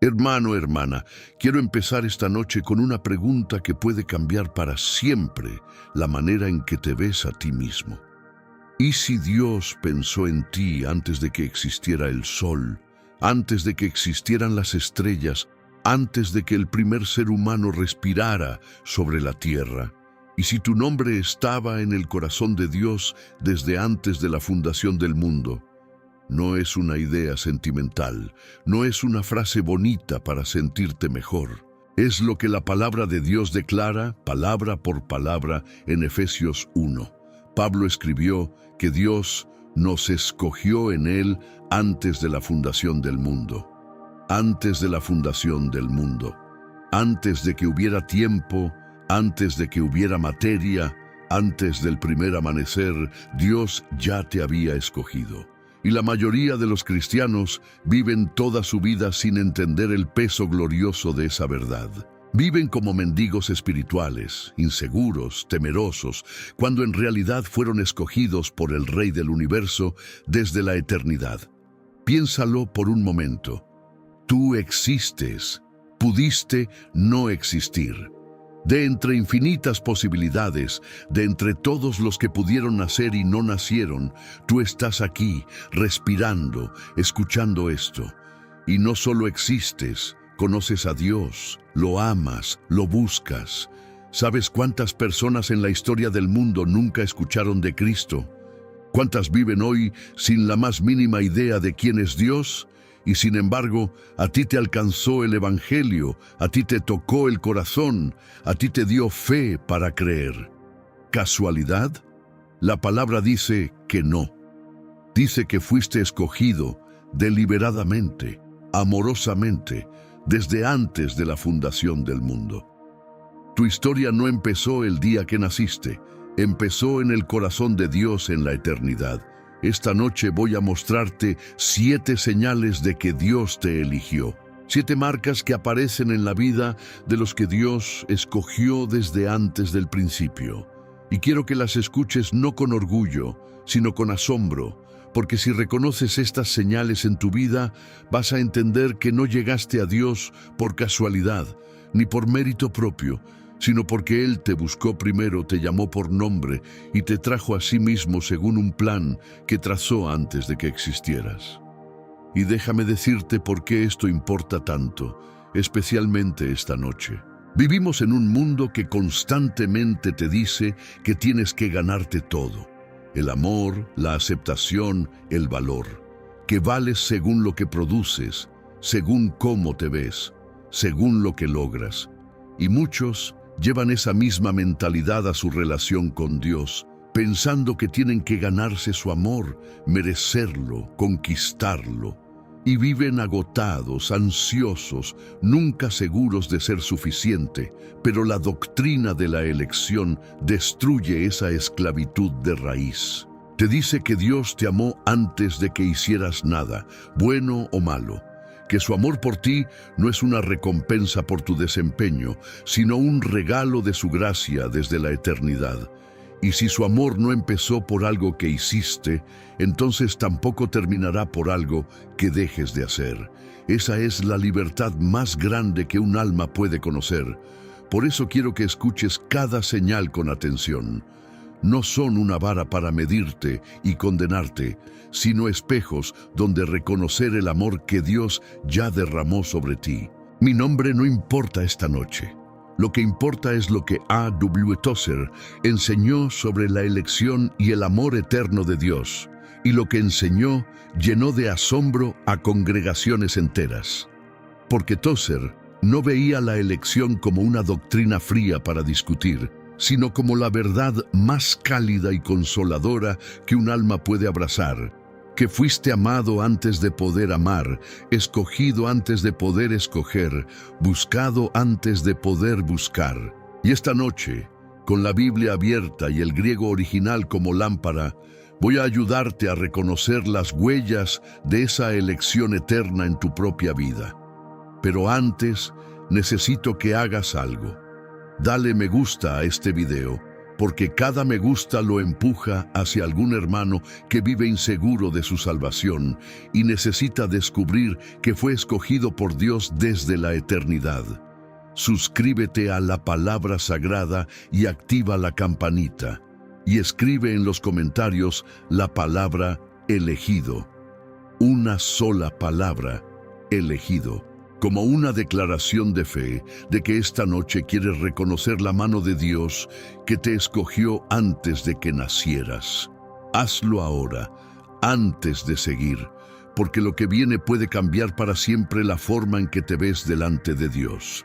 Hermano, hermana, quiero empezar esta noche con una pregunta que puede cambiar para siempre la manera en que te ves a ti mismo. ¿Y si Dios pensó en ti antes de que existiera el sol, antes de que existieran las estrellas, antes de que el primer ser humano respirara sobre la tierra? ¿Y si tu nombre estaba en el corazón de Dios desde antes de la fundación del mundo? No es una idea sentimental, no es una frase bonita para sentirte mejor. Es lo que la palabra de Dios declara, palabra por palabra, en Efesios 1. Pablo escribió que Dios nos escogió en Él antes de la fundación del mundo. Antes de la fundación del mundo. Antes de que hubiera tiempo, antes de que hubiera materia, antes del primer amanecer, Dios ya te había escogido. Y la mayoría de los cristianos viven toda su vida sin entender el peso glorioso de esa verdad. Viven como mendigos espirituales, inseguros, temerosos, cuando en realidad fueron escogidos por el Rey del Universo desde la eternidad. Piénsalo por un momento. Tú existes, pudiste no existir. De entre infinitas posibilidades, de entre todos los que pudieron nacer y no nacieron, tú estás aquí, respirando, escuchando esto. Y no solo existes, conoces a Dios, lo amas, lo buscas. ¿Sabes cuántas personas en la historia del mundo nunca escucharon de Cristo? ¿Cuántas viven hoy sin la más mínima idea de quién es Dios? Y sin embargo, a ti te alcanzó el Evangelio, a ti te tocó el corazón, a ti te dio fe para creer. ¿Casualidad? La palabra dice que no. Dice que fuiste escogido deliberadamente, amorosamente, desde antes de la fundación del mundo. Tu historia no empezó el día que naciste, empezó en el corazón de Dios en la eternidad. Esta noche voy a mostrarte 7 señales de que Dios te eligió. 7 marcas que aparecen en la vida de los que Dios escogió desde antes del principio. Y quiero que las escuches no con orgullo, sino con asombro, porque si reconoces estas señales en tu vida, vas a entender que no llegaste a Dios por casualidad, ni por mérito propio, sino porque Él te buscó primero, te llamó por nombre y te trajo a sí mismo según un plan que trazó antes de que existieras. Y déjame decirte por qué esto importa tanto, especialmente esta noche. Vivimos en un mundo que constantemente te dice que tienes que ganarte todo. El amor, la aceptación, el valor. Que vales según lo que produces, según cómo te ves, según lo que logras. Y muchos llevan esa misma mentalidad a su relación con Dios, pensando que tienen que ganarse su amor, merecerlo, conquistarlo. Y viven agotados, ansiosos, nunca seguros de ser suficiente, pero la doctrina de la elección destruye esa esclavitud de raíz. Te dice que Dios te amó antes de que hicieras nada, bueno o malo. Que su amor por ti no es una recompensa por tu desempeño, sino un regalo de su gracia desde la eternidad. Y si su amor no empezó por algo que hiciste, entonces tampoco terminará por algo que dejes de hacer. Esa es la libertad más grande que un alma puede conocer. Por eso quiero que escuches cada señal con atención. No son una vara para medirte y condenarte, sino espejos donde reconocer el amor que Dios ya derramó sobre ti. Mi nombre no importa esta noche. Lo que importa es lo que A. W. Tozer enseñó sobre la elección y el amor eterno de Dios, y lo que enseñó llenó de asombro a congregaciones enteras. Porque Tozer no veía la elección como una doctrina fría para discutir, sino como la verdad más cálida y consoladora que un alma puede abrazar, que fuiste amado antes de poder amar, escogido antes de poder escoger, buscado antes de poder buscar. Y esta noche, con la Biblia abierta y el griego original como lámpara, voy a ayudarte a reconocer las huellas de esa elección eterna en tu propia vida. Pero antes, necesito que hagas algo. Dale me gusta a este video, porque cada me gusta lo empuja hacia algún hermano que vive inseguro de su salvación y necesita descubrir que fue escogido por Dios desde la eternidad. Suscríbete a la palabra sagrada y activa la campanita. Y escribe en los comentarios la palabra elegido. Una sola palabra, elegido. Como una declaración de fe de que esta noche quieres reconocer la mano de Dios que te escogió antes de que nacieras. Hazlo ahora, antes de seguir, porque lo que viene puede cambiar para siempre la forma en que te ves delante de Dios.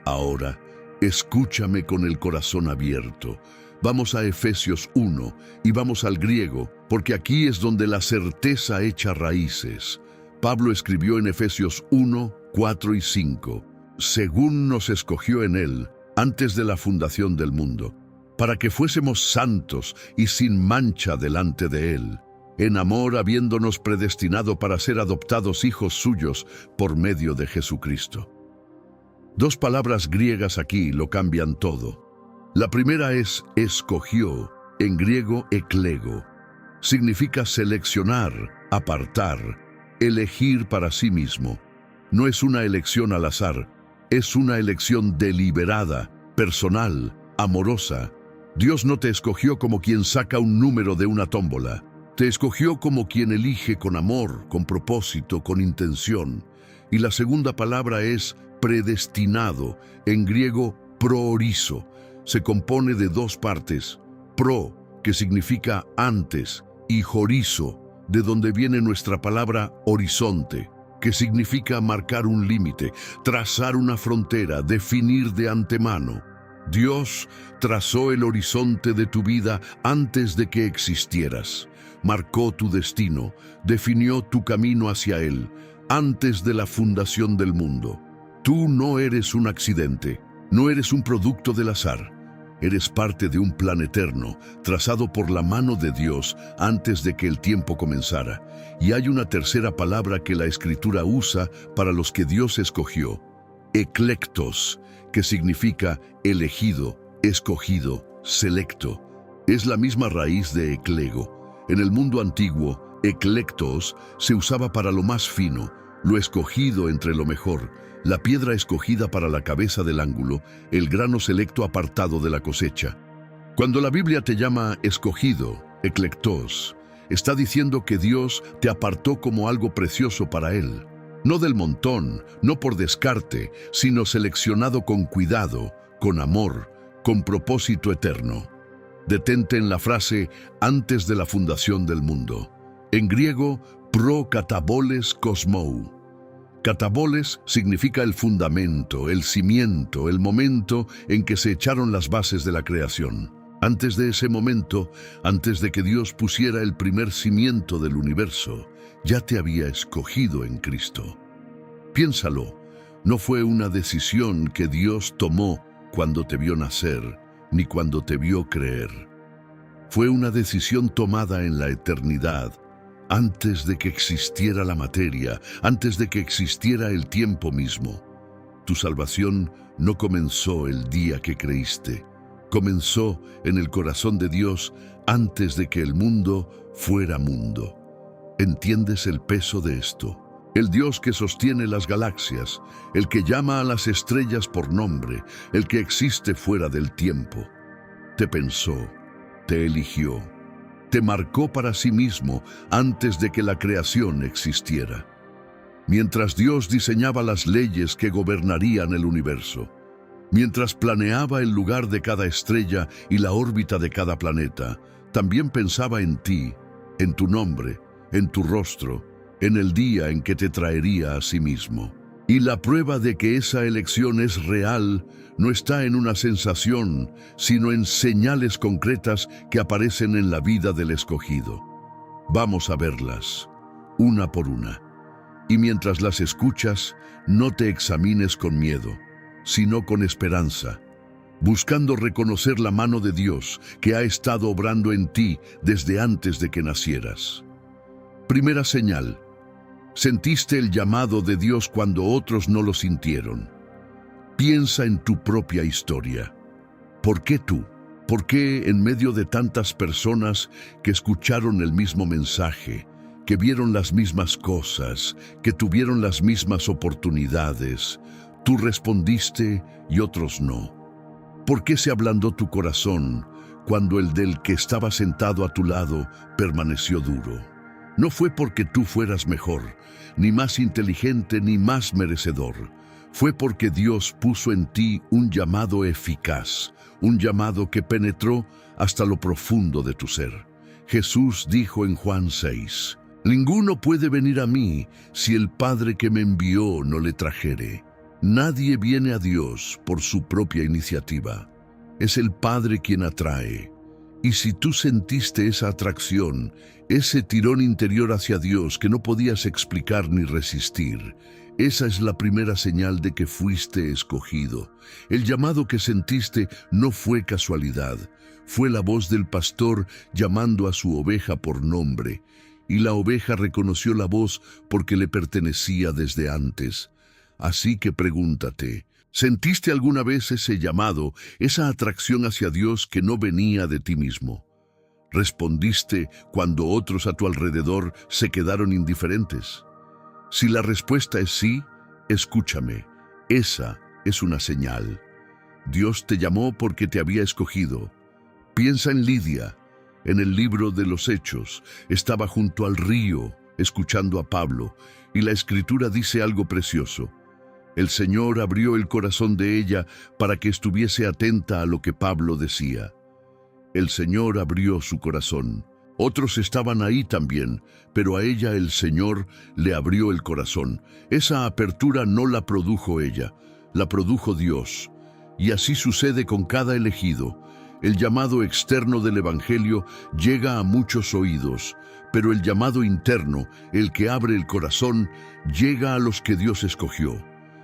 Ahora, escúchame con el corazón abierto. Vamos a Efesios 1 y vamos al griego, porque aquí es donde la certeza echa raíces. Pablo escribió en Efesios 1, 4 y 5, según nos escogió en Él, antes de la fundación del mundo, para que fuésemos santos y sin mancha delante de Él, en amor habiéndonos predestinado para ser adoptados hijos suyos por medio de Jesucristo. Dos palabras griegas aquí lo cambian todo. La primera es escogió, en griego eklego. Significa seleccionar, apartar, elegir para sí mismo. No es una elección al azar, es una elección deliberada, personal, amorosa. Dios no te escogió como quien saca un número de una tómbola. Te escogió como quien elige con amor, con propósito, con intención. Y la segunda palabra es predestinado, en griego proorizo. Se compone de dos partes, pro, que significa antes, y horizo, de donde viene nuestra palabra horizonte, que significa marcar un límite, trazar una frontera, definir de antemano. Dios trazó el horizonte de tu vida antes de que existieras. Marcó tu destino, definió tu camino hacia Él, antes de la fundación del mundo. Tú no eres un accidente, no eres un producto del azar. Eres parte de un plan eterno, trazado por la mano de Dios antes de que el tiempo comenzara. Y hay una tercera palabra que la Escritura usa para los que Dios escogió, eclectos, que significa elegido, escogido, selecto. Es la misma raíz de eclego. En el mundo antiguo, eclectos se usaba para lo más fino, lo escogido entre lo mejor, la piedra escogida para la cabeza del ángulo, el grano selecto apartado de la cosecha. Cuando la Biblia te llama escogido, eclectos, está diciendo que Dios te apartó como algo precioso para Él. No del montón, no por descarte, sino seleccionado con cuidado, con amor, con propósito eterno. Detente en la frase antes de la fundación del mundo. En griego, pro kataboles kosmou. Kataboles significa el fundamento, el cimiento, el momento en que se echaron las bases de la creación. Antes de ese momento, antes de que Dios pusiera el primer cimiento del universo, ya te había escogido en Cristo. Piénsalo, no fue una decisión que Dios tomó cuando te vio nacer, ni cuando te vio creer. Fue una decisión tomada en la eternidad, antes de que existiera la materia, antes de que existiera el tiempo mismo. Tu salvación no comenzó el día que creíste. Comenzó en el corazón de Dios antes de que el mundo fuera mundo. ¿Entiendes el peso de esto? El Dios que sostiene las galaxias, el que llama a las estrellas por nombre, el que existe fuera del tiempo. Te pensó, te eligió. Te marcó para sí mismo antes de que la creación existiera. Mientras Dios diseñaba las leyes que gobernarían el universo, mientras planeaba el lugar de cada estrella y la órbita de cada planeta, también pensaba en ti, en tu nombre, en tu rostro, en el día en que te traería a sí mismo. Y la prueba de que esa elección es real no está en una sensación, sino en señales concretas que aparecen en la vida del escogido. Vamos a verlas, una por una. Y mientras las escuchas, no te examines con miedo, sino con esperanza, buscando reconocer la mano de Dios que ha estado obrando en ti desde antes de que nacieras. Primera señal. Sentiste el llamado de Dios cuando otros no lo sintieron. Piensa en tu propia historia. ¿Por qué tú? ¿Por qué en medio de tantas personas que escucharon el mismo mensaje, que vieron las mismas cosas, que tuvieron las mismas oportunidades, tú respondiste y otros no? ¿Por qué se ablandó tu corazón cuando el del que estaba sentado a tu lado permaneció duro? No fue porque tú fueras mejor, ni más inteligente, ni más merecedor. Fue porque Dios puso en ti un llamado eficaz, un llamado que penetró hasta lo profundo de tu ser. Jesús dijo en Juan 6, «Ninguno puede venir a mí si el Padre que me envió no le trajere. Nadie viene a Dios por su propia iniciativa. Es el Padre quien atrae. Y si tú sentiste esa atracción, ese tirón interior hacia Dios que no podías explicar ni resistir, esa es la primera señal de que fuiste escogido. El llamado que sentiste no fue casualidad, fue la voz del pastor llamando a su oveja por nombre, y la oveja reconoció la voz porque le pertenecía desde antes. Así que pregúntate, ¿sentiste alguna vez ese llamado, esa atracción hacia Dios que no venía de ti mismo? ¿Respondiste cuando otros a tu alrededor se quedaron indiferentes? Si la respuesta es sí, escúchame, esa es una señal. Dios te llamó porque te había escogido. Piensa en Lidia. En el libro de los Hechos, estaba junto al río, escuchando a Pablo, y la Escritura dice algo precioso. El Señor abrió el corazón de ella para que estuviese atenta a lo que Pablo decía. El Señor abrió su corazón. Otros estaban ahí también, pero a ella el Señor le abrió el corazón. Esa apertura no la produjo ella, la produjo Dios. Y así sucede con cada elegido. El llamado externo del Evangelio llega a muchos oídos, pero el llamado interno, el que abre el corazón, llega a los que Dios escogió.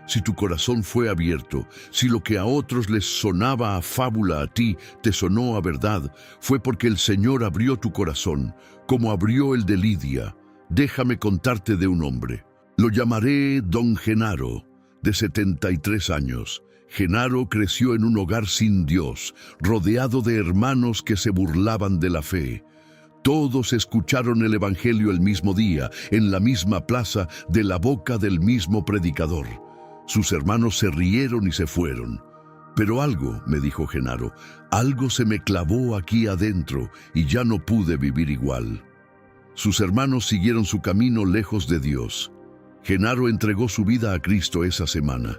Si tu corazón fue abierto, si lo que a otros les sonaba a fábula, a ti te sonó a verdad, fue porque el Señor abrió tu corazón, como abrió el de Lidia. Déjame contarte de un hombre. Lo llamaré Don Genaro, de 73 años. Genaro creció en un hogar sin Dios, rodeado de hermanos que se burlaban de la fe. Todos escucharon el Evangelio el mismo día, en la misma plaza, de la boca del mismo predicador. Sus hermanos se rieron y se fueron. Pero algo, me dijo Genaro, algo se me clavó aquí adentro y ya no pude vivir igual. Sus hermanos siguieron su camino lejos de Dios. Genaro entregó su vida a Cristo esa semana.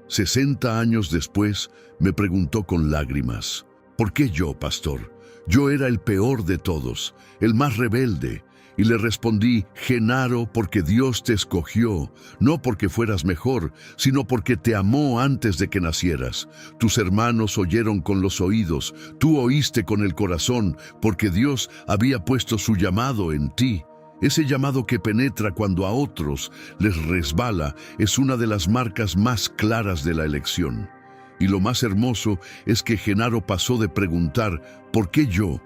60 años después, me preguntó con lágrimas, ¿por qué yo, pastor? Yo era el peor de todos, el más rebelde. Y le respondí, Genaro, porque Dios te escogió, no porque fueras mejor, sino porque te amó antes de que nacieras. Tus hermanos oyeron con los oídos, tú oíste con el corazón, porque Dios había puesto su llamado en ti. Ese llamado que penetra cuando a otros les resbala es una de las marcas más claras de la elección. Y lo más hermoso es que Genaro pasó de preguntar, ¿por qué yo?,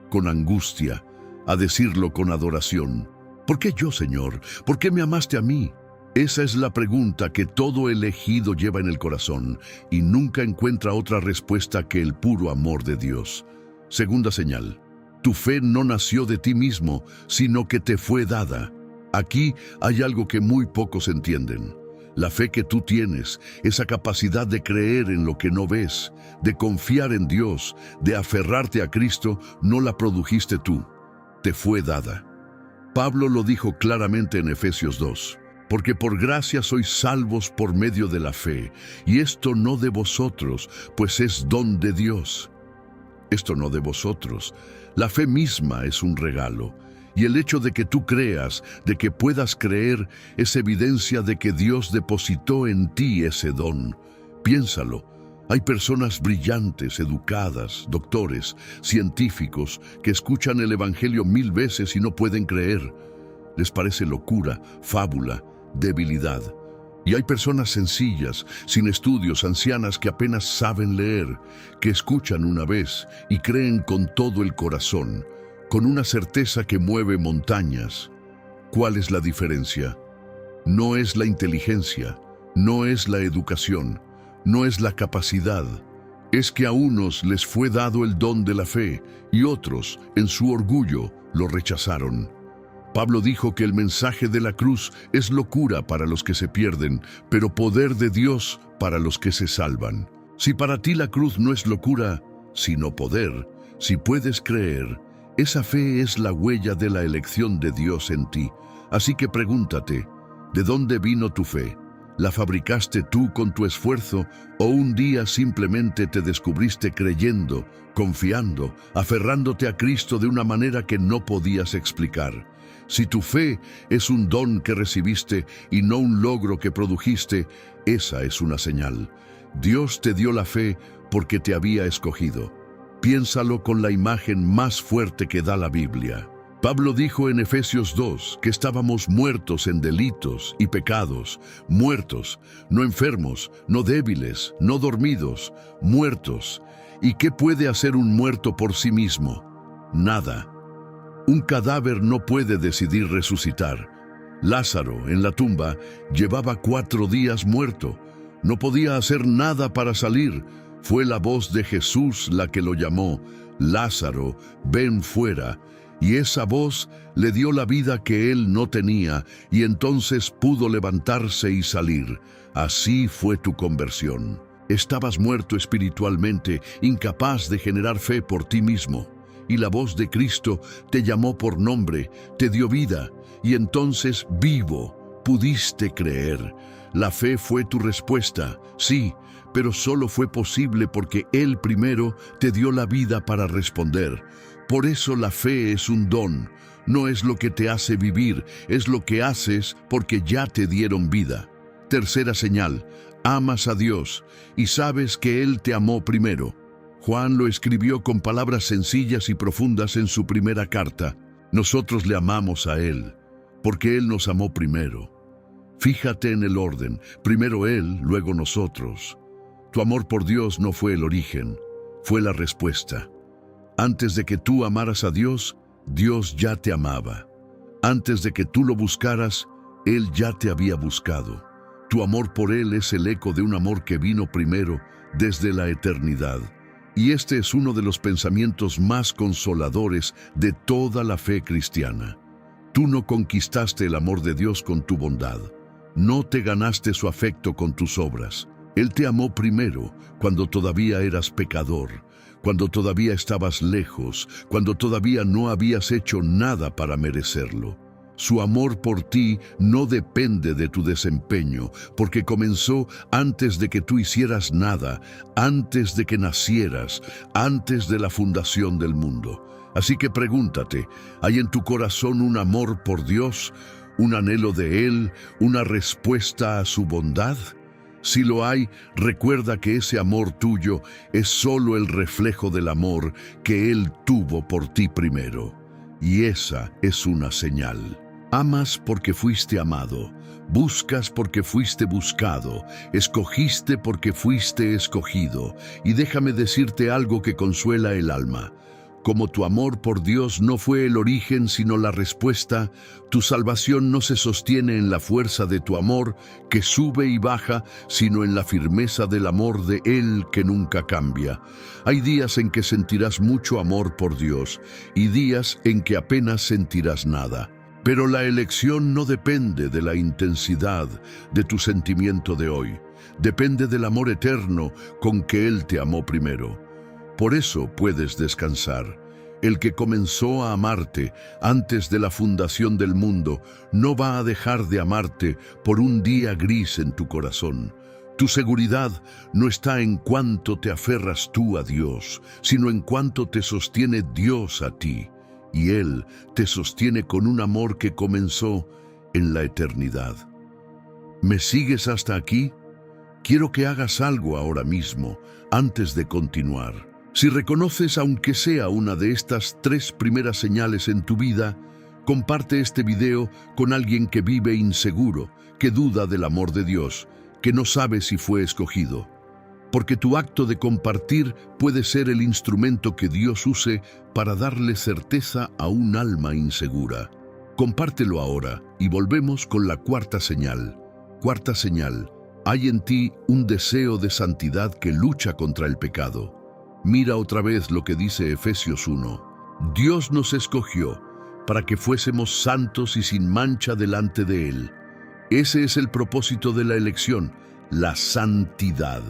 con angustia, a decirlo con adoración. ¿Por qué yo, Señor? ¿Por qué me amaste a mí? Esa es la pregunta que todo elegido lleva en el corazón y nunca encuentra otra respuesta que el puro amor de Dios. Segunda señal. Tu fe no nació de ti mismo, sino que te fue dada. Aquí hay algo que muy pocos entienden. La fe que tú tienes, esa capacidad de creer en lo que no ves, de confiar en Dios, de aferrarte a Cristo, no la produjiste tú. Te fue dada. Pablo lo dijo claramente en Efesios 2, porque por gracia sois salvos por medio de la fe, y esto no de vosotros, pues es don de Dios. Esto no de vosotros. La fe misma es un regalo, y el hecho de que tú creas, de que puedas creer, es evidencia de que Dios depositó en ti ese don. Piénsalo. Hay personas brillantes, educadas, doctores, científicos, que escuchan el Evangelio 1000 veces y no pueden creer. Les parece locura, fábula, debilidad. Y hay personas sencillas, sin estudios, ancianas que apenas saben leer, que escuchan una vez y creen con todo el corazón, con una certeza que mueve montañas. ¿Cuál es la diferencia? No es la inteligencia, no es la educación, no es la capacidad, es que a unos les fue dado el don de la fe y otros, en su orgullo, lo rechazaron. Pablo dijo que el mensaje de la cruz es locura para los que se pierden, pero poder de Dios para los que se salvan. Si para ti la cruz no es locura, sino poder, si puedes creer, esa fe es la huella de la elección de Dios en ti. Así que pregúntate, ¿de dónde vino tu fe? ¿La fabricaste tú con tu esfuerzo o un día simplemente te descubriste creyendo, confiando, aferrándote a Cristo de una manera que no podías explicar? Si tu fe es un don que recibiste y no un logro que produjiste, esa es una señal. Dios te dio la fe porque te había escogido. Piénsalo con la imagen más fuerte que da la Biblia. Pablo dijo en Efesios 2 que estábamos muertos en delitos y pecados, muertos, no enfermos, no débiles, no dormidos, muertos. ¿Y qué puede hacer un muerto por sí mismo? Nada. Un cadáver no puede decidir resucitar. Lázaro, en la tumba, llevaba 4 días muerto. No podía hacer nada para salir. Fue la voz de Jesús la que lo llamó: Lázaro, ven fuera. Y esa voz le dio la vida que él no tenía, y entonces pudo levantarse y salir. Así fue tu conversión. Estabas muerto espiritualmente, incapaz de generar fe por ti mismo. Y la voz de Cristo te llamó por nombre, te dio vida, y entonces vivo pudiste creer. La fe fue tu respuesta, sí, pero solo fue posible porque Él primero te dio la vida para responder. Por eso la fe es un don, no es lo que te hace vivir, es lo que haces porque ya te dieron vida. Tercera señal, amas a Dios y sabes que Él te amó primero. Juan lo escribió con palabras sencillas y profundas en su primera carta. Nosotros le amamos a Él, porque Él nos amó primero. Fíjate en el orden, primero Él, luego nosotros. Tu amor por Dios no fue el origen, fue la respuesta. Antes de que tú amaras a Dios, Dios ya te amaba. Antes de que tú lo buscaras, Él ya te había buscado. Tu amor por Él es el eco de un amor que vino primero, desde la eternidad. Y este es uno de los pensamientos más consoladores de toda la fe cristiana. Tú no conquistaste el amor de Dios con tu bondad. No te ganaste su afecto con tus obras. Él te amó primero, cuando todavía eras pecador, cuando todavía estabas lejos, cuando todavía no habías hecho nada para merecerlo. Su amor por ti no depende de tu desempeño, porque comenzó antes de que tú hicieras nada, antes de que nacieras, antes de la fundación del mundo. Así que pregúntate, ¿hay en tu corazón un amor por Dios, un anhelo de Él, una respuesta a su bondad? Si lo hay, recuerda que ese amor tuyo es solo el reflejo del amor que Él tuvo por ti primero. Y esa es una señal. Amas porque fuiste amado, buscas porque fuiste buscado, escogiste porque fuiste escogido. Y déjame decirte algo que consuela el alma. Como tu amor por Dios no fue el origen sino la respuesta, tu salvación no se sostiene en la fuerza de tu amor, que sube y baja, sino en la firmeza del amor de Él que nunca cambia. Hay días en que sentirás mucho amor por Dios y días en que apenas sentirás nada. Pero la elección no depende de la intensidad de tu sentimiento de hoy. Depende del amor eterno con que Él te amó primero. Por eso puedes descansar. El que comenzó a amarte antes de la fundación del mundo no va a dejar de amarte por un día gris en tu corazón. Tu seguridad no está en cuánto te aferras tú a Dios, sino en cuánto te sostiene Dios a ti. Y Él te sostiene con un amor que comenzó en la eternidad. ¿Me sigues hasta aquí? Quiero que hagas algo ahora mismo, antes de continuar. Si reconoces aunque sea una de estas 3 primeras señales en tu vida, comparte este video con alguien que vive inseguro, que duda del amor de Dios, que no sabe si fue escogido. Porque tu acto de compartir puede ser el instrumento que Dios use para darle certeza a un alma insegura. Compártelo ahora y volvemos con la cuarta señal. Cuarta señal, Hay en ti un deseo de santidad que lucha contra el pecado. Mira otra vez lo que dice Efesios 1. Dios nos escogió para que fuésemos santos y sin mancha delante de Él. Ese es el propósito de la elección, la santidad.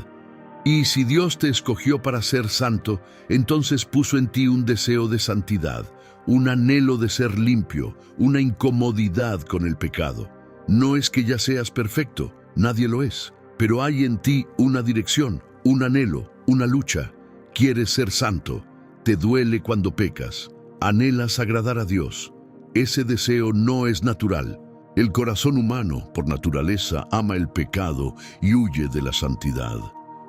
Y si Dios te escogió para ser santo, entonces puso en ti un deseo de santidad, un anhelo de ser limpio, una incomodidad con el pecado. No es que ya seas perfecto, nadie lo es, pero hay en ti una dirección, un anhelo, una lucha. Quieres ser santo, te duele cuando pecas, anhelas agradar a Dios. Ese deseo no es natural. El corazón humano, por naturaleza, ama el pecado y huye de la santidad.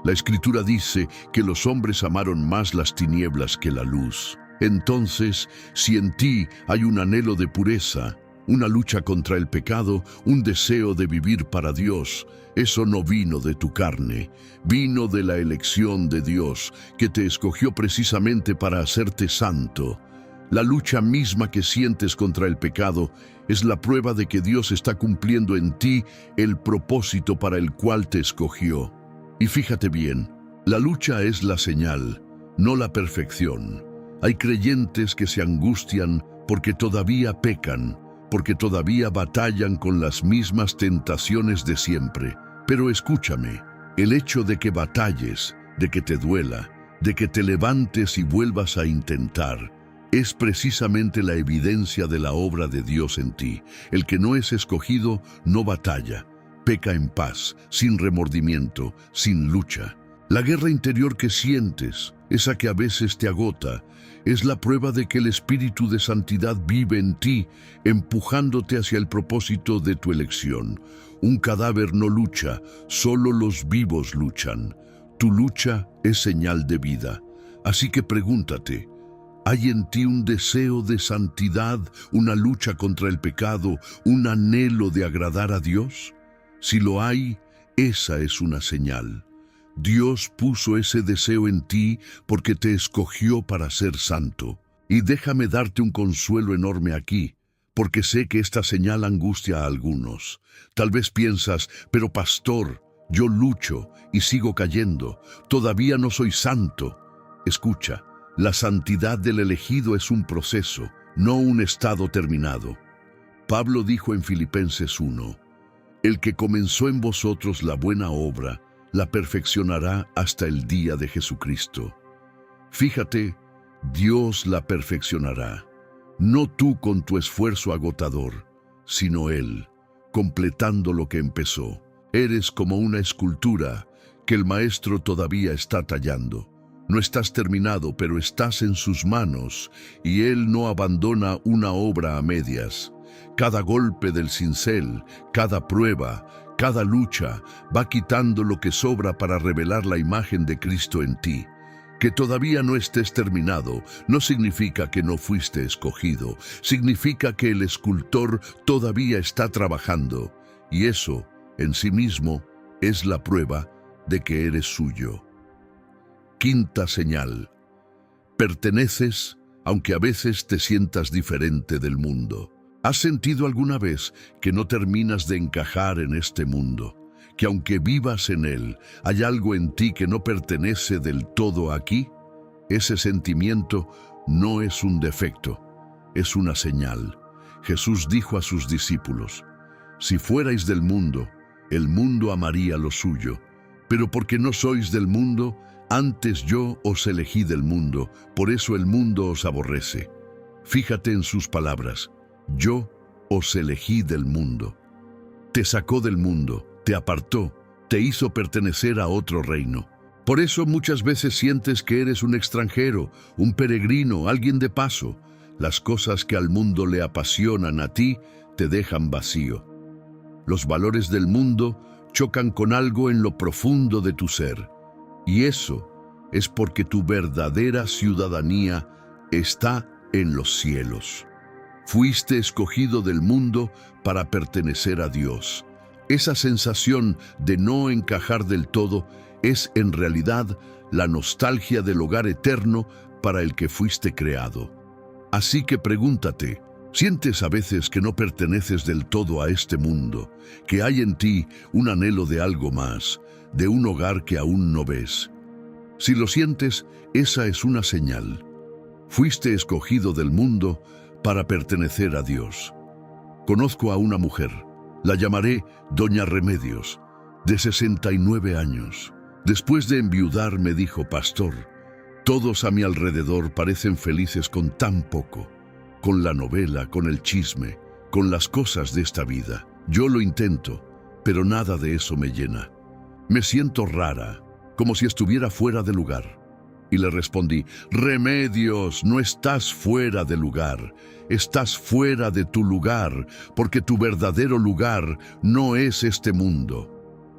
La Escritura dice que los hombres amaron más las tinieblas que la luz. Entonces, si en ti hay un anhelo de pureza, una lucha contra el pecado, un deseo de vivir para Dios, eso no vino de tu carne, vino de la elección de Dios, que te escogió precisamente para hacerte santo. La lucha misma que sientes contra el pecado es la prueba de que Dios está cumpliendo en ti el propósito para el cual te escogió. Y fíjate bien, la lucha es la señal, no la perfección. Hay creyentes que se angustian porque todavía pecan, porque todavía batallan con las mismas tentaciones de siempre. Pero escúchame, el hecho de que batalles, de que te duela, de que te levantes y vuelvas a intentar, es precisamente la evidencia de la obra de Dios en ti. El que no es escogido no batalla, peca en paz, sin remordimiento, sin lucha. La guerra interior que sientes, esa que a veces te agota, es la prueba de que el Espíritu de Santidad vive en ti, empujándote hacia el propósito de tu elección. Un cadáver no lucha, solo los vivos luchan. Tu lucha es señal de vida. Así que pregúntate, ¿hay en ti un deseo de santidad, una lucha contra el pecado, un anhelo de agradar a Dios? Si lo hay, esa es una señal. Dios puso ese deseo en ti porque te escogió para ser santo. Y déjame darte un consuelo enorme aquí, porque sé que esta señal angustia a algunos. Tal vez piensas, pero pastor, yo lucho y sigo cayendo, todavía no soy santo. Escucha, la santidad del elegido es un proceso, no un estado terminado. Pablo dijo en Filipenses 1, el que comenzó en vosotros la buena obra, la perfeccionará hasta el día de Jesucristo. Fíjate, Dios la perfeccionará, no tú con tu esfuerzo agotador, sino Él, completando lo que empezó. Eres como una escultura que el maestro todavía está tallando. No estás terminado, pero estás en sus manos, y Él no abandona una obra a medias. Cada golpe del cincel, cada prueba, cada lucha, va quitando lo que sobra para revelar la imagen de Cristo en ti. Que todavía no estés terminado no significa que no fuiste escogido, significa que el escultor todavía está trabajando, y eso, en sí mismo, es la prueba de que eres suyo. Quinta señal. Perteneces, aunque a veces te sientas diferente del mundo. ¿Has sentido alguna vez que no terminas de encajar en este mundo? Que aunque vivas en él, hay algo en ti que no pertenece del todo aquí? Ese sentimiento no es un defecto, es una señal. Jesús dijo a sus discípulos, si fuerais del mundo, el mundo amaría lo suyo, pero porque no sois del mundo, antes yo os elegí del mundo, por eso el mundo os aborrece. Fíjate en sus palabras, yo os elegí del mundo. Te sacó del mundo, te apartó, te hizo pertenecer a otro reino. Por eso muchas veces sientes que eres un extranjero, un peregrino, alguien de paso. Las cosas que al mundo le apasionan a ti te dejan vacío. Los valores del mundo chocan con algo en lo profundo de tu ser. Y eso es porque tu verdadera ciudadanía está en los cielos. Fuiste escogido del mundo para pertenecer a Dios. Esa sensación de no encajar del todo es en realidad la nostalgia del hogar eterno para el que fuiste creado. Así que pregúntate, Sientes a veces que no perteneces del todo a este mundo, que hay en ti un anhelo de algo más, de un hogar que aún no ves. Si lo sientes, esa es una señal. Fuiste escogido del mundo para pertenecer a Dios. Conozco a una mujer, la llamaré Doña Remedios, de 69 años. Después de enviudar me dijo: pastor, todos a mi alrededor parecen felices con tan poco, con la novela, con el chisme, con las cosas de esta vida. Yo lo intento, pero nada de eso me llena. Me siento rara, como si estuviera fuera de lugar. Y le respondí: Remedios, no estás fuera de lugar, estás fuera de tu lugar, porque tu verdadero lugar no es este mundo.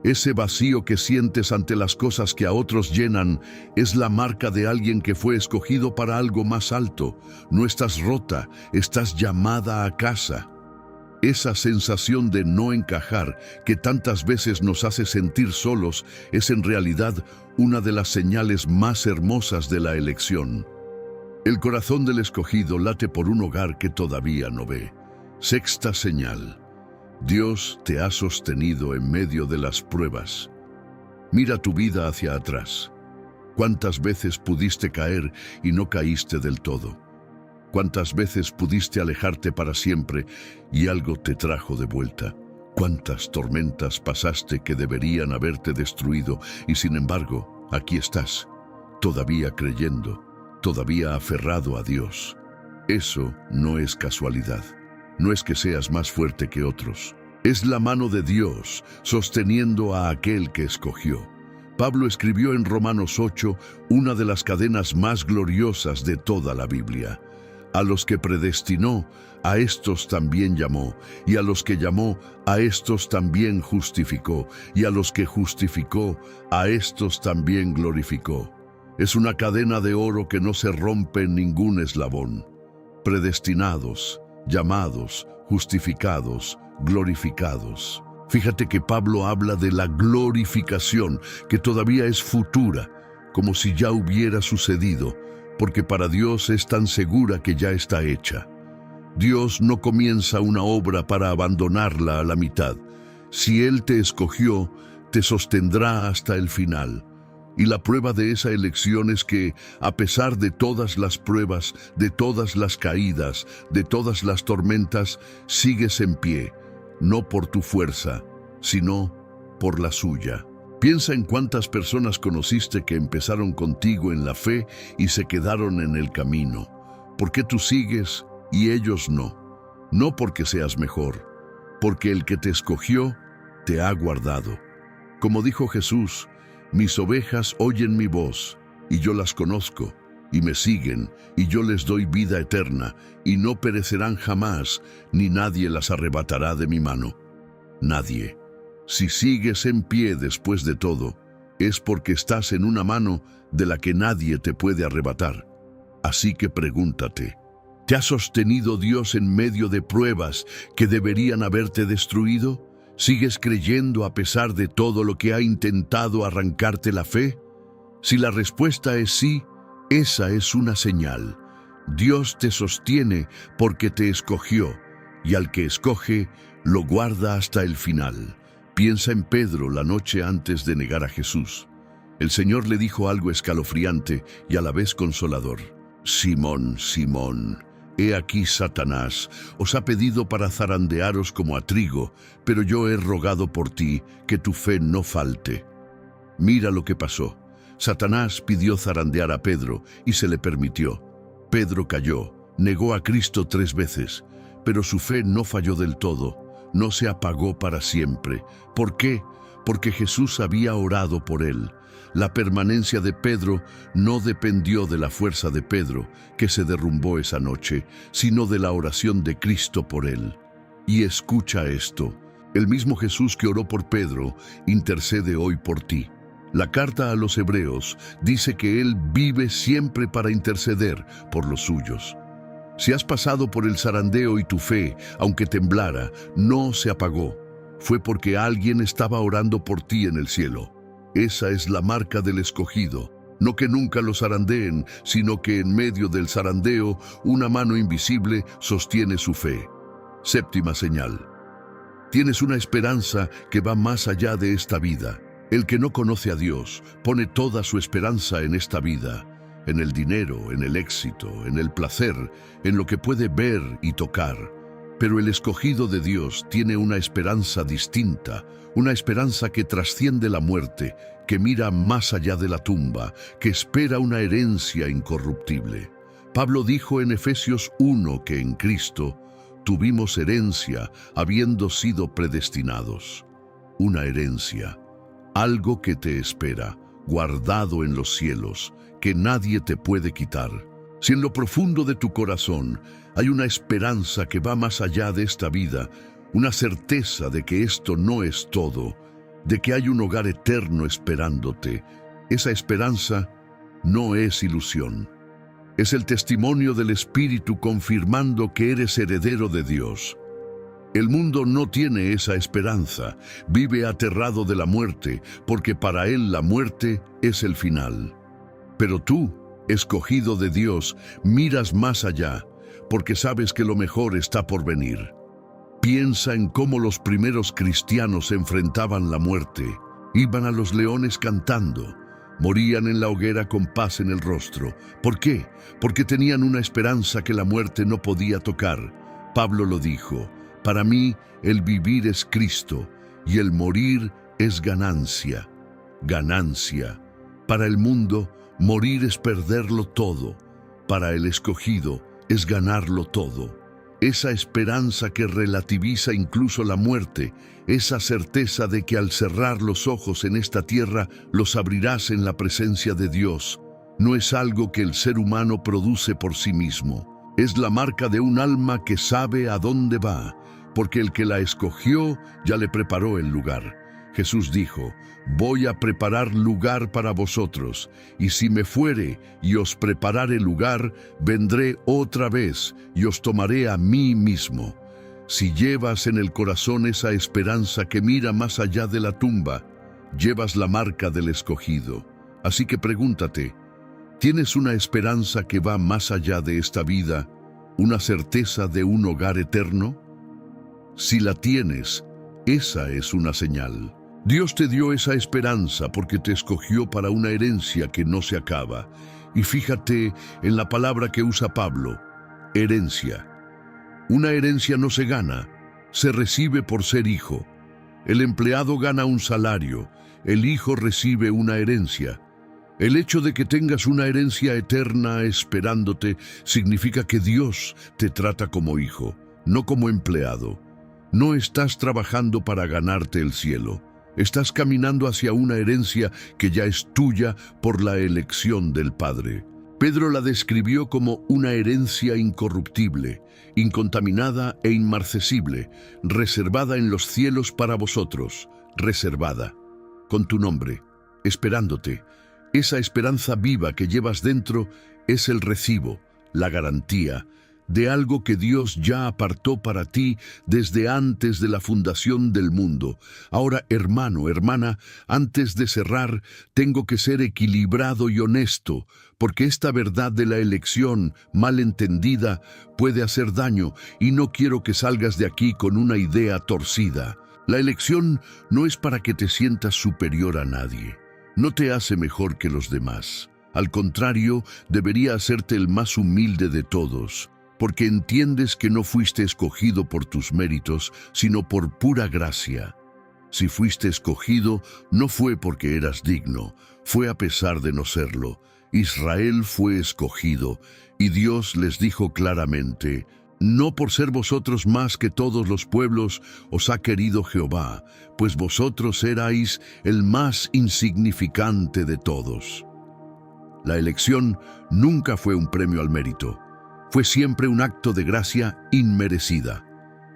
Ese vacío que sientes ante las cosas que a otros llenan es la marca de alguien que fue escogido para algo más alto. No estás rota, estás llamada a casa. Esa sensación de no encajar que tantas veces nos hace sentir solos es en realidad una de las señales más hermosas de la elección. El corazón del escogido late por un hogar que todavía no ve. Sexta señal. Dios te ha sostenido en medio de las pruebas. Mira tu vida hacia atrás. ¿Cuántas veces pudiste caer y no caíste del todo? ¿Cuántas veces pudiste alejarte para siempre y algo te trajo de vuelta? ¿Cuántas tormentas pasaste que deberían haberte destruido y sin embargo, aquí estás, todavía creyendo, todavía aferrado a Dios? Eso no es casualidad. No es que seas más fuerte que otros. Es la mano de Dios sosteniendo a aquel que escogió. Pablo escribió en Romanos 8 una de las cadenas más gloriosas de toda la Biblia. A los que predestinó, a estos también llamó, y a los que llamó, a estos también justificó, y a los que justificó, a estos también glorificó. Es una cadena de oro que no se rompe en ningún eslabón. Predestinados, llamados, justificados, glorificados. Fíjate que Pablo habla de la glorificación, que todavía es futura, como si ya hubiera sucedido, porque para Dios es tan segura que ya está hecha. Dios no comienza una obra para abandonarla a la mitad. Si Él te escogió, te sostendrá hasta el final. Y la prueba de esa elección es que, a pesar de todas las pruebas, de todas las caídas, de todas las tormentas, sigues en pie, no por tu fuerza, sino por la suya. Piensa en cuántas personas conociste que empezaron contigo en la fe y se quedaron en el camino. ¿Por qué tú sigues y ellos no? No porque seas mejor, porque el que te escogió te ha guardado. Como dijo Jesús: mis ovejas oyen mi voz, y yo las conozco, y me siguen, y yo les doy vida eterna, y no perecerán jamás, ni nadie las arrebatará de mi mano. Nadie. Si sigues en pie después de todo, es porque estás en una mano de la que nadie te puede arrebatar. Así que pregúntate, ¿te ha sostenido Dios en medio de pruebas que deberían haberte destruido? ¿Sigues creyendo a pesar de todo lo que ha intentado arrancarte la fe? Si la respuesta es sí, esa es una señal. Dios te sostiene porque te escogió, y al que escoge, lo guarda hasta el final. Piensa en Pedro la noche antes de negar a Jesús. El Señor le dijo algo escalofriante y a la vez consolador. Simón, Simón, he aquí Satanás os ha pedido para zarandearos como a trigo, pero yo he rogado por ti que tu fe no falte. Mira lo que pasó. Satanás pidió zarandear a Pedro y se le permitió. Pedro cayó, negó a Cristo 3 veces, pero su fe no falló del todo, no se apagó para siempre. ¿Por qué? Porque Jesús había orado por él. La permanencia de Pedro no dependió de la fuerza de Pedro, que se derrumbó esa noche, sino de la oración de Cristo por él. Y escucha esto, el mismo Jesús que oró por Pedro, intercede hoy por ti. La carta a los Hebreos dice que Él vive siempre para interceder por los suyos. Si has pasado por el zarandeo y tu fe, aunque temblara, no se apagó, fue porque alguien estaba orando por ti en el cielo. Esa es la marca del escogido. No que nunca los zarandeen, sino que en medio del zarandeo una mano invisible sostiene su fe. Séptima señal. Tienes una esperanza que va más allá de esta vida. El que no conoce a Dios pone toda su esperanza en esta vida, en el dinero, en el éxito, en el placer, en lo que puede ver y tocar. Pero el escogido de Dios tiene una esperanza distinta, una esperanza que trasciende la muerte, que mira más allá de la tumba, que espera una herencia incorruptible. Pablo dijo en Efesios 1 que en Cristo tuvimos herencia habiendo sido predestinados. Una herencia, algo que te espera, guardado en los cielos, que nadie te puede quitar. Si en lo profundo de tu corazón hay una esperanza que va más allá de esta vida, una certeza de que esto no es todo, de que hay un hogar eterno esperándote, esa esperanza no es ilusión. Es el testimonio del Espíritu confirmando que eres heredero de Dios. El mundo no tiene esa esperanza, vive aterrado de la muerte, porque para él la muerte es el final. Pero tú, escogido de Dios, miras más allá, porque sabes que lo mejor está por venir. Piensa en cómo los primeros cristianos enfrentaban la muerte. Iban a los leones cantando, morían en la hoguera con paz en el rostro. ¿Por qué? Porque tenían una esperanza que la muerte no podía tocar. Pablo lo dijo: para mí el vivir es Cristo y el morir es ganancia. Ganancia. Para el mundo, morir es perderlo todo. Para el escogido, es ganarlo todo. Esa esperanza que relativiza incluso la muerte, esa certeza de que al cerrar los ojos en esta tierra, los abrirás en la presencia de Dios, no es algo que el ser humano produce por sí mismo. Es la marca de un alma que sabe a dónde va, porque el que la escogió ya le preparó el lugar. Jesús dijo: voy a preparar lugar para vosotros, y si me fuere y os preparare lugar, vendré otra vez y os tomaré a mí mismo. Si llevas en el corazón esa esperanza que mira más allá de la tumba, llevas la marca del escogido. Así que pregúntate, ¿tienes una esperanza que va más allá de esta vida, una certeza de un hogar eterno? Si la tienes, esa es una señal. Dios te dio esa esperanza porque te escogió para una herencia que no se acaba. Y fíjate en la palabra que usa Pablo: herencia. Una herencia no se gana, se recibe por ser hijo. El empleado gana un salario, el hijo recibe una herencia. El hecho de que tengas una herencia eterna esperándote significa que Dios te trata como hijo, no como empleado. No estás trabajando para ganarte el cielo. Estás caminando hacia una herencia que ya es tuya por la elección del Padre. Pedro la describió como una herencia incorruptible, incontaminada e inmarcesible, reservada en los cielos para vosotros, reservada, con tu nombre, esperándote. Esa esperanza viva que llevas dentro es el recibo, la garantía, de algo que Dios ya apartó para ti desde antes de la fundación del mundo. Ahora, hermano, hermana, antes de cerrar, tengo que ser equilibrado y honesto, porque esta verdad de la elección, mal entendida, puede hacer daño, y no quiero que salgas de aquí con una idea torcida. La elección no es para que te sientas superior a nadie. No te hace mejor que los demás. Al contrario, debería hacerte el más humilde de todos, porque entiendes que no fuiste escogido por tus méritos, sino por pura gracia. Si fuiste escogido, no fue porque eras digno, fue a pesar de no serlo. Israel fue escogido, y Dios les dijo claramente: no por ser vosotros más que todos los pueblos os ha querido Jehová, pues vosotros erais el más insignificante de todos. La elección nunca fue un premio al mérito. Fue siempre un acto de gracia inmerecida.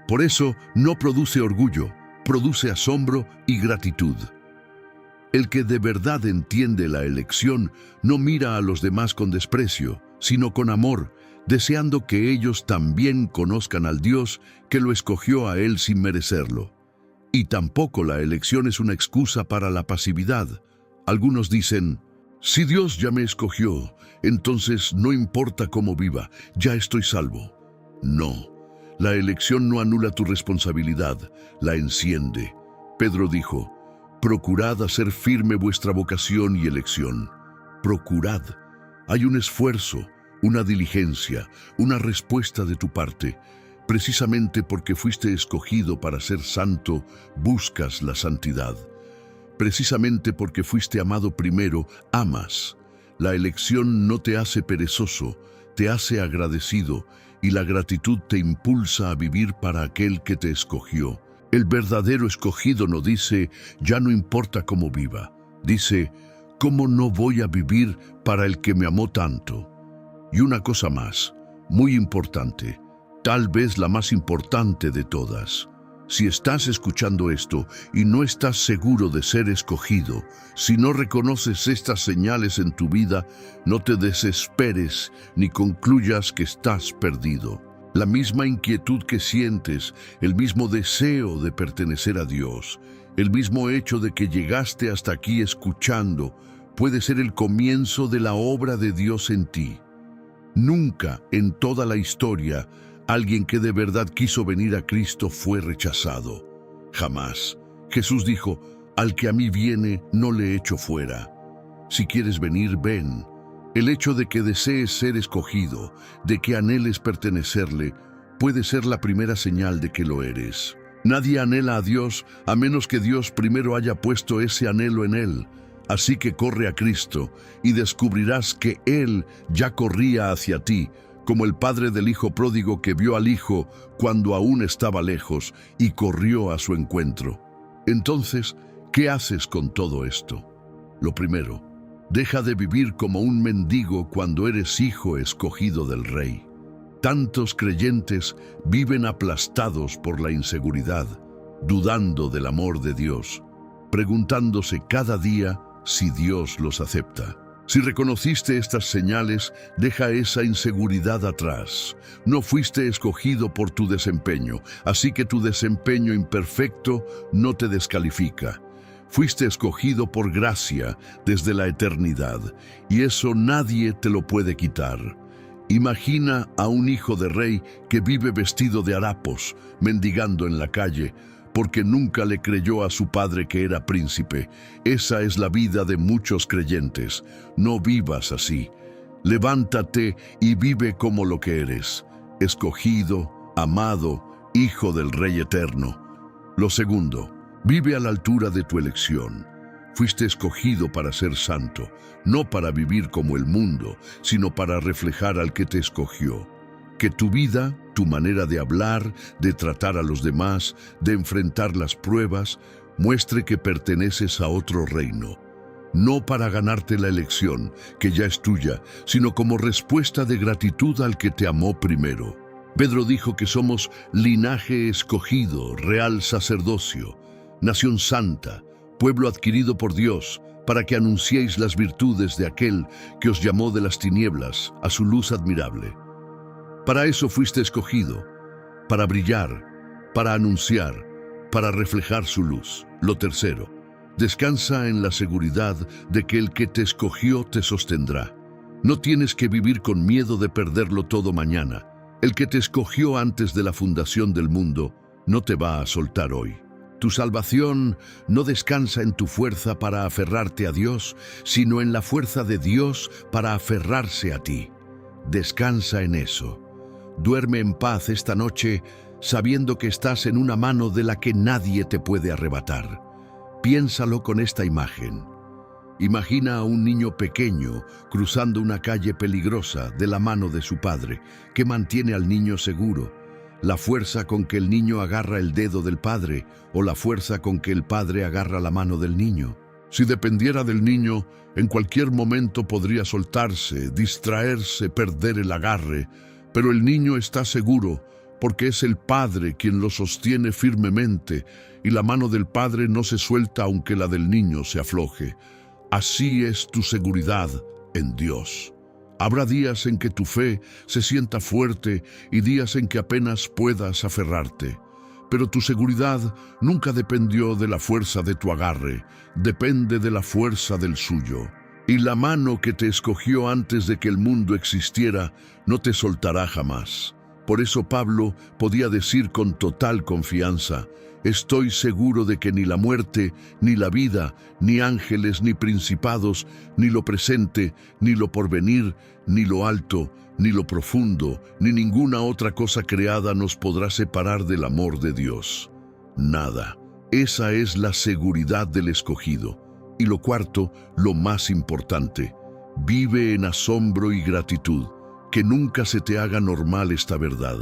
Por eso no produce orgullo, produce asombro y gratitud. El que de verdad entiende la elección no mira a los demás con desprecio, sino con amor, deseando que ellos también conozcan al Dios que lo escogió a él sin merecerlo. Y tampoco la elección es una excusa para la pasividad. Algunos dicen: Si Dios ya me escogió, entonces no importa cómo viva, ya estoy salvo. No, la elección no anula tu responsabilidad, la enciende. Pedro dijo, procurad hacer firme vuestra vocación y elección. Procurad. Hay un esfuerzo, una diligencia, una respuesta de tu parte. Precisamente porque fuiste escogido para ser santo, buscas la santidad. Precisamente porque fuiste amado primero, amas. La elección no te hace perezoso, te hace agradecido, y la gratitud te impulsa a vivir para aquel que te escogió. El verdadero escogido no dice, ya no importa cómo viva. Dice, ¿cómo no voy a vivir para el que me amó tanto? Y una cosa más, muy importante, tal vez la más importante de todas. Si estás escuchando esto y no estás seguro de ser escogido, si no reconoces estas señales en tu vida, no te desesperes ni concluyas que estás perdido. La misma inquietud que sientes, el mismo deseo de pertenecer a Dios, el mismo hecho de que llegaste hasta aquí escuchando, puede ser el comienzo de la obra de Dios en ti. Nunca en toda la historia alguien que de verdad quiso venir a Cristo fue rechazado. Jamás. Jesús dijo, al que a mí viene, no le echo fuera. Si quieres venir, ven. El hecho de que desees ser escogido, de que anheles pertenecerle, puede ser la primera señal de que lo eres. Nadie anhela a Dios a menos que Dios primero haya puesto ese anhelo en él. Así que corre a Cristo y descubrirás que Él ya corría hacia ti, como el padre del hijo pródigo que vio al hijo cuando aún estaba lejos y corrió a su encuentro. Entonces, ¿qué haces con todo esto? Lo primero, deja de vivir como un mendigo cuando eres hijo escogido del Rey. Tantos creyentes viven aplastados por la inseguridad, dudando del amor de Dios, preguntándose cada día si Dios los acepta. Si reconociste estas señales, deja esa inseguridad atrás. No fuiste escogido por tu desempeño, así que tu desempeño imperfecto no te descalifica. Fuiste escogido por gracia desde la eternidad, y eso nadie te lo puede quitar. Imagina a un hijo de rey que vive vestido de harapos, mendigando en la calle, porque nunca le creyó a su padre que era príncipe. Esa es la vida de muchos creyentes. No vivas así. Levántate y vive como lo que eres, escogido, amado, hijo del Rey eterno. Lo segundo, vive a la altura de tu elección. Fuiste escogido para ser santo, no para vivir como el mundo, sino para reflejar al que te escogió. Que tu vida, tu manera de hablar, de tratar a los demás, de enfrentar las pruebas, muestre que perteneces a otro reino. No para ganarte la elección, que ya es tuya, sino como respuesta de gratitud al que te amó primero. Pedro dijo que somos linaje escogido, real sacerdocio, nación santa, pueblo adquirido por Dios, para que anunciéis las virtudes de aquel que os llamó de las tinieblas a su luz admirable. Para eso fuiste escogido, para brillar, para anunciar, para reflejar su luz. Lo tercero, descansa en la seguridad de que el que te escogió te sostendrá. No tienes que vivir con miedo de perderlo todo mañana. El que te escogió antes de la fundación del mundo no te va a soltar hoy. Tu salvación no descansa en tu fuerza para aferrarte a Dios, sino en la fuerza de Dios para aferrarse a ti. Descansa en eso. Duerme en paz esta noche, sabiendo que estás en una mano de la que nadie te puede arrebatar. Piénsalo con esta imagen. Imagina a un niño pequeño cruzando una calle peligrosa de la mano de su padre, que mantiene al niño seguro. La fuerza con que el niño agarra el dedo del padre, o la fuerza con que el padre agarra la mano del niño. Si dependiera del niño, en cualquier momento podría soltarse, distraerse, perder el agarre, pero el niño está seguro porque es el padre quien lo sostiene firmemente y la mano del padre no se suelta aunque la del niño se afloje. Así es tu seguridad en Dios. Habrá días en que tu fe se sienta fuerte y días en que apenas puedas aferrarte. Pero tu seguridad nunca dependió de la fuerza de tu agarre, depende de la fuerza del suyo. Y la mano que te escogió antes de que el mundo existiera no te soltará jamás. Por eso Pablo podía decir con total confianza: estoy seguro de que ni la muerte, ni la vida, ni ángeles, ni principados, ni lo presente, ni lo porvenir, ni lo alto, ni lo profundo, ni ninguna otra cosa creada nos podrá separar del amor de Dios. Nada. Esa es la seguridad del escogido. Y lo cuarto, lo más importante: vive en asombro y gratitud. Que nunca se te haga normal esta verdad.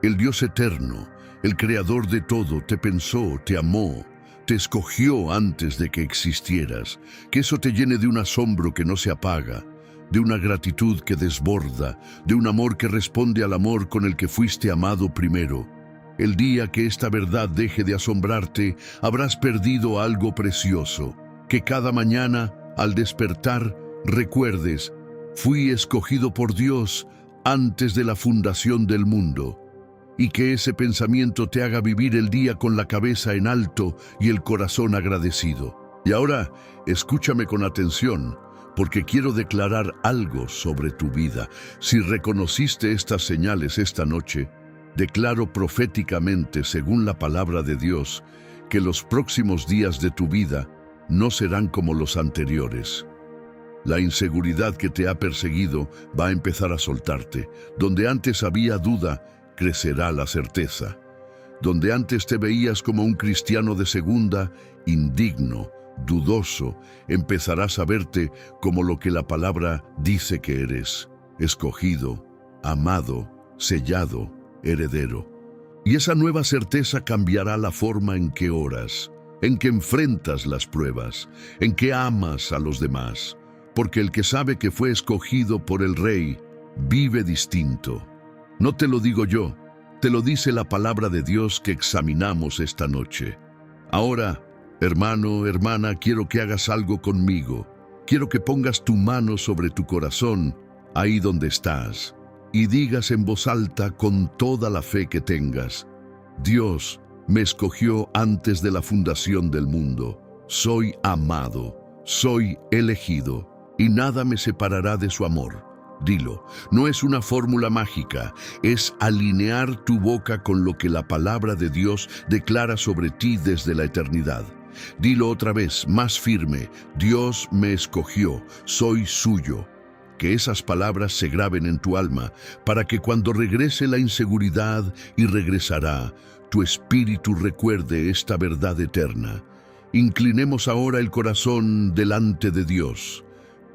El Dios eterno, el creador de todo, te pensó, te amó, te escogió antes de que existieras. Que eso te llene de un asombro que no se apaga, de una gratitud que desborda, de un amor que responde al amor con el que fuiste amado primero. El día que esta verdad deje de asombrarte, habrás perdido algo precioso. Que cada mañana, al despertar, recuerdes: fui escogido por Dios antes de la fundación del mundo. Y que ese pensamiento te haga vivir el día con la cabeza en alto y el corazón agradecido. Y ahora, escúchame con atención, porque quiero declarar algo sobre tu vida. Si reconociste estas señales esta noche, declaro proféticamente, según la palabra de Dios, que los próximos días de tu vida no serán como los anteriores. La inseguridad que te ha perseguido va a empezar a soltarte. Donde antes había duda, crecerá la certeza. Donde antes te veías como un cristiano de segunda, indigno, dudoso, empezarás a verte como lo que la palabra dice que eres: escogido, amado, sellado, heredero. Y esa nueva certeza cambiará la forma en que oras, en que enfrentas las pruebas, en que amas a los demás. Porque el que sabe que fue escogido por el Rey vive distinto. No te lo digo yo, te lo dice la palabra de Dios que examinamos esta noche. Ahora, hermano, hermana, quiero que hagas algo conmigo. Quiero que pongas tu mano sobre tu corazón, ahí donde estás, y digas en voz alta con toda la fe que tengas: Dios me escogió antes de la fundación del mundo. Soy amado, soy elegido, y nada me separará de su amor. Dilo, no es una fórmula mágica, es alinear tu boca con lo que la palabra de Dios declara sobre ti desde la eternidad. Dilo otra vez, más firme: Dios me escogió, soy suyo. Que esas palabras se graben en tu alma, para que cuando regrese la inseguridad, y regresará, tu espíritu recuerde esta verdad eterna. Inclinemos ahora el corazón delante de Dios.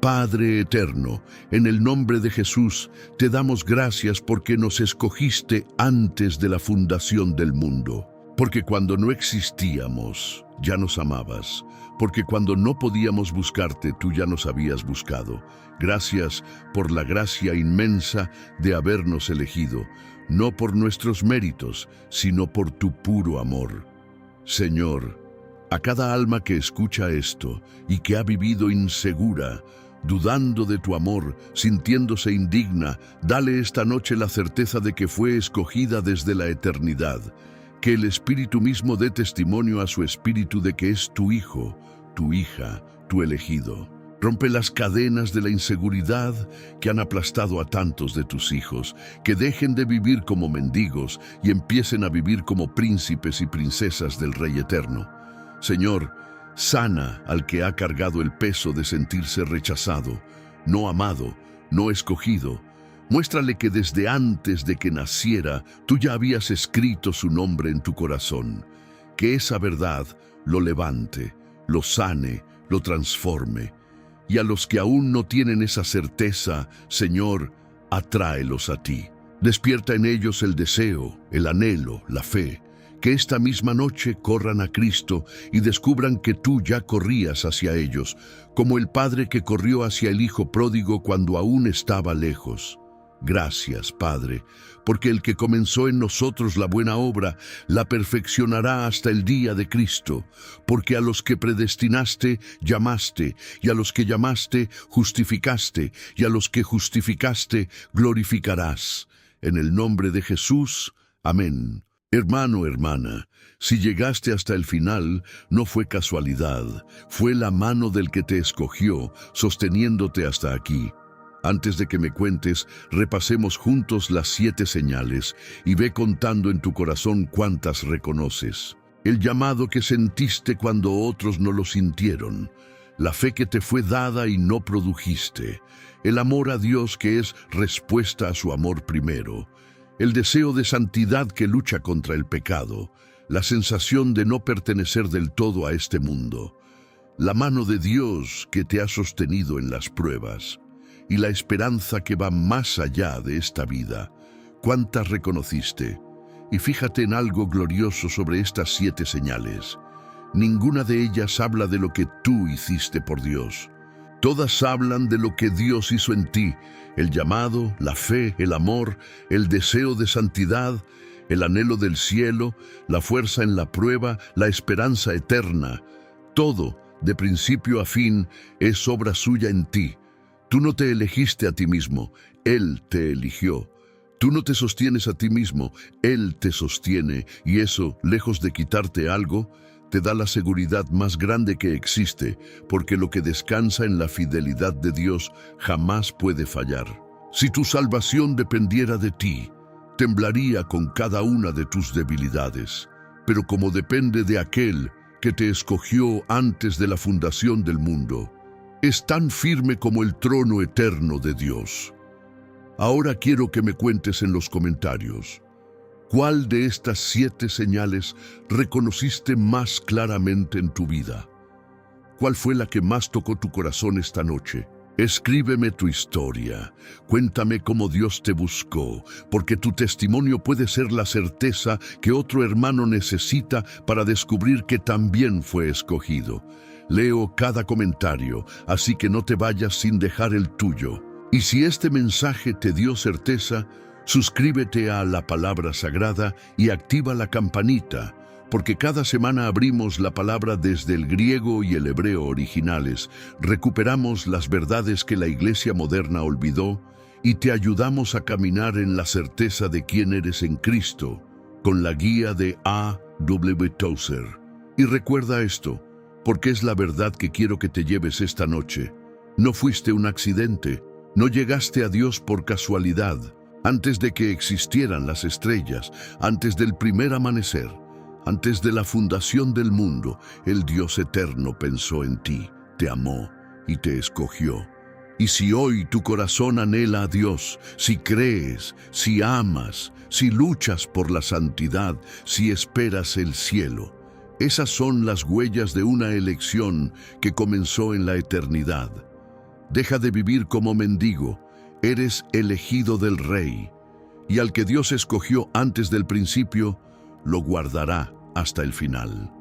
Padre eterno, en el nombre de Jesús, te damos gracias porque nos escogiste antes de la fundación del mundo. Porque cuando no existíamos, ya nos amabas. Porque cuando no podíamos buscarte, tú ya nos habías buscado. Gracias por la gracia inmensa de habernos elegido, no por nuestros méritos, sino por tu puro amor. Señor, a cada alma que escucha esto y que ha vivido insegura, dudando de tu amor, sintiéndose indigna, dale esta noche la certeza de que fue escogida desde la eternidad. Que el Espíritu mismo dé testimonio a su espíritu de que es tu hijo, tu hija, tu elegido. Rompe las cadenas de la inseguridad que han aplastado a tantos de tus hijos, que dejen de vivir como mendigos y empiecen a vivir como príncipes y princesas del Rey Eterno. Señor, sana al que ha cargado el peso de sentirse rechazado, no amado, no escogido. Muéstrale que desde antes de que naciera, tú ya habías escrito su nombre en tu corazón. Que esa verdad lo levante, lo sane, lo transforme. Y a los que aún no tienen esa certeza, Señor, atráelos a ti. Despierta en ellos el deseo, el anhelo, la fe. Que esta misma noche corran a Cristo y descubran que tú ya corrías hacia ellos, como el padre que corrió hacia el hijo pródigo cuando aún estaba lejos. Gracias, Padre, porque el que comenzó en nosotros la buena obra, la perfeccionará hasta el día de Cristo. Porque a los que predestinaste, llamaste, y a los que llamaste, justificaste, y a los que justificaste, glorificarás. En el nombre de Jesús, amén. Hermano, hermana, si llegaste hasta el final, no fue casualidad, fue la mano del que te escogió, sosteniéndote hasta aquí. Antes de que me cuentes, repasemos juntos las 7 señales y ve contando en tu corazón cuántas reconoces. El llamado que sentiste cuando otros no lo sintieron, la fe que te fue dada y no produjiste, el amor a Dios que es respuesta a su amor primero, el deseo de santidad que lucha contra el pecado, la sensación de no pertenecer del todo a este mundo, la mano de Dios que te ha sostenido en las pruebas y la esperanza que va más allá de esta vida. ¿Cuántas reconociste? Y fíjate en algo glorioso sobre estas 7 señales. Ninguna de ellas habla de lo que tú hiciste por Dios. Todas hablan de lo que Dios hizo en ti, el llamado, la fe, el amor, el deseo de santidad, el anhelo del cielo, la fuerza en la prueba, la esperanza eterna. Todo, de principio a fin, es obra suya en ti. Tú no te elegiste a ti mismo, Él te eligió. Tú no te sostienes a ti mismo, Él te sostiene, y eso, lejos de quitarte algo, te da la seguridad más grande que existe, porque lo que descansa en la fidelidad de Dios jamás puede fallar. Si tu salvación dependiera de ti, temblaría con cada una de tus debilidades. Pero como depende de aquel que te escogió antes de la fundación del mundo, es tan firme como el trono eterno de Dios. Ahora quiero que me cuentes en los comentarios, ¿cuál de estas 7 señales reconociste más claramente en tu vida? ¿Cuál fue la que más tocó tu corazón esta noche? Escríbeme tu historia, cuéntame cómo Dios te buscó, porque tu testimonio puede ser la certeza que otro hermano necesita para descubrir que también fue escogido. Leo cada comentario, así que no te vayas sin dejar el tuyo. Y si este mensaje te dio certeza, suscríbete a La Palabra Sagrada y activa la campanita, porque cada semana abrimos la palabra desde el griego y el hebreo originales, recuperamos las verdades que la Iglesia moderna olvidó y te ayudamos a caminar en la certeza de quién eres en Cristo, con la guía de A. W. Tozer. Y recuerda esto, porque es la verdad que quiero que te lleves esta noche. No fuiste un accidente, no llegaste a Dios por casualidad. Antes de que existieran las estrellas, antes del primer amanecer, antes de la fundación del mundo, el Dios eterno pensó en ti, te amó y te escogió. Y si hoy tu corazón anhela a Dios, si crees, si amas, si luchas por la santidad, si esperas el cielo, esas son las huellas de una elección que comenzó en la eternidad. Deja de vivir como mendigo. Eres elegido del Rey, y al que Dios escogió antes del principio, lo guardará hasta el final.